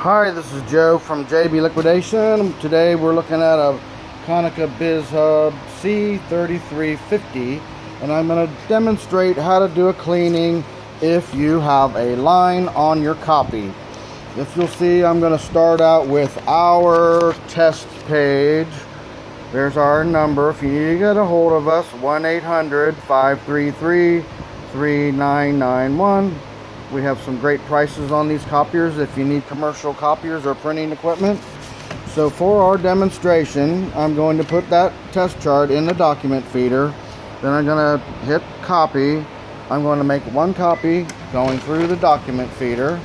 Hi, this is Joe from JB Liquidation. Today we're looking at a Konica Bizhub C3350, and I'm going to demonstrate how to do a cleaning if you have a line on your copy. If you'll see, I'm going to start out with our test page. There's our number. If you need to get a hold of us, 1-800-533-3991. We have some great prices on these copiers if you need commercial copiers or printing equipment. So for our demonstration, I'm going to put that test chart in the document feeder. Then I'm going to hit copy. I'm going to make one copy going through the document feeder.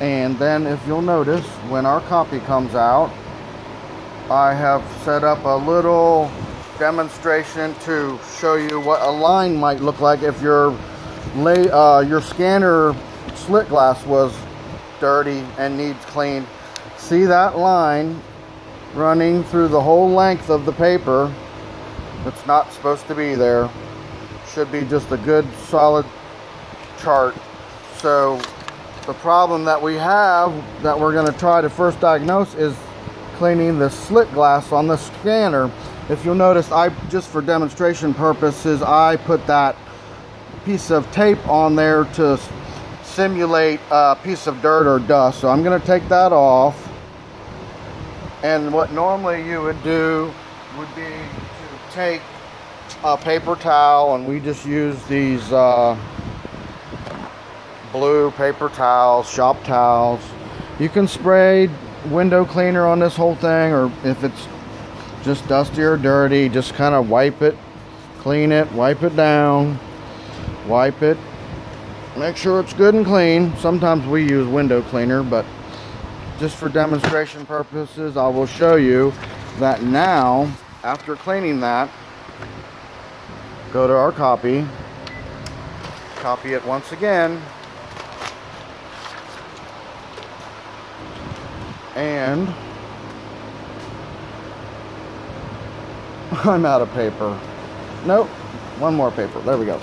And then if you'll notice, when our copy comes out, I have set up a little demonstration to show you what a line might look like if your scanner slit glass was dirty and needs cleaned. See that line running through the whole length of the paper? It's not supposed to be there. Should be just a good solid chart. So the problem that we have that we're going to try to first diagnose is cleaning the slit glass on the scanner. If you'll notice, just for demonstration purposes, I put that piece of tape on there to simulate a piece of dirt or dust. So I'm going to take that off, and what normally you would do would be to take a paper towel, and we just use these blue paper towels, shop towels. You can spray window cleaner on this whole thing, or if it's just dusty or dirty, just kind of wipe it, clean it, wipe it down, wipe it, make sure it's good and clean. Sometimes we use window cleaner, but just for demonstration purposes, I will show you that now. After cleaning that, go to our copy it once again, and I'm out of paper. Nope, one more paper. There we go.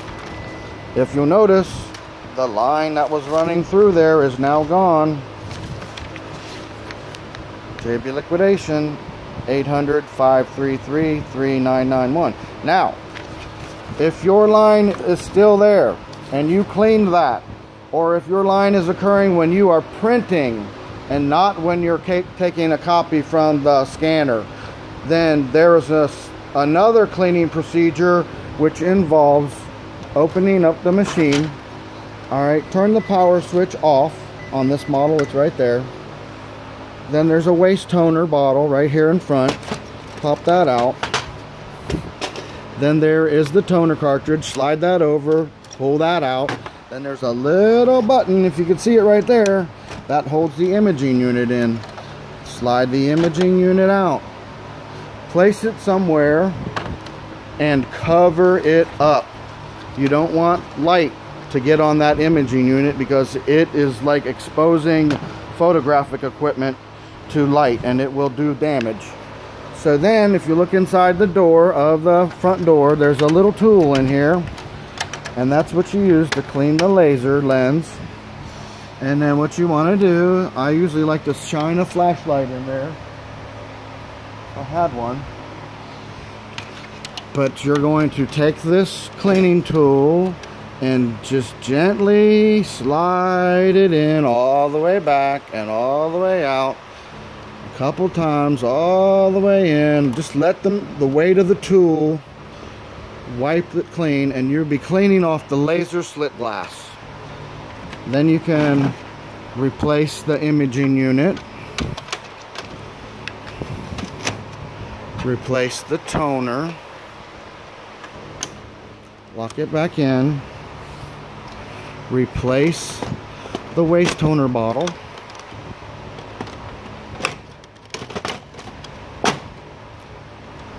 If you'll notice, the line that was running through there is now gone. JB Liquidation, 800-533-3991. Now, if your line is still there and you cleaned that, or if your line is occurring when you are printing and not when you're taking a copy from the scanner, then there is another cleaning procedure which involves opening up the machine. Alright, turn the power switch off on this model, it's right there. Then there's a waste toner bottle right here in front. Pop that out. Then there is the toner cartridge. Slide that over, pull that out. Then there's a little button, if you can see it right there, that holds the imaging unit in. Slide the imaging unit out. Place it somewhere and cover it up. You don't want light to get on that imaging unit because it is like exposing photographic equipment to light, and it will do damage. So then if you look inside the door of the front door, there's a little tool in here, and that's what you use to clean the laser lens. And then what you want to do, I usually like to shine a flashlight in there. I had one. But you're going to take this cleaning tool and just gently slide it in all the way back and all the way out. A couple times all the way in. Just let the weight of the tool wipe it clean, and you'll be cleaning off the laser slit glass. Then you can replace the imaging unit. Replace the toner. Lock it back in. Replace the waste toner bottle.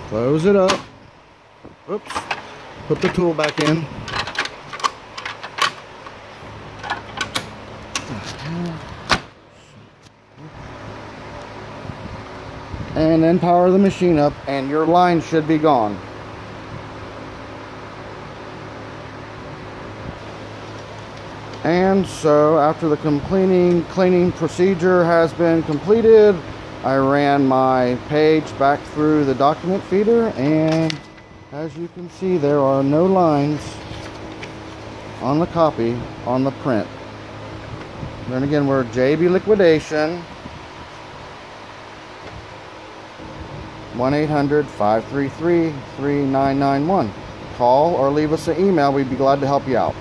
Close it up. Oops. Put the tool back in. And then power the machine up, and your line should be gone. And so after the cleaning procedure has been completed, I ran my page back through the document feeder, and as you can see, there are no lines on the copy on the print. Then again, we're JB Liquidation, 1-800-533-3991. Call or leave us an email. We'd be glad to help you out.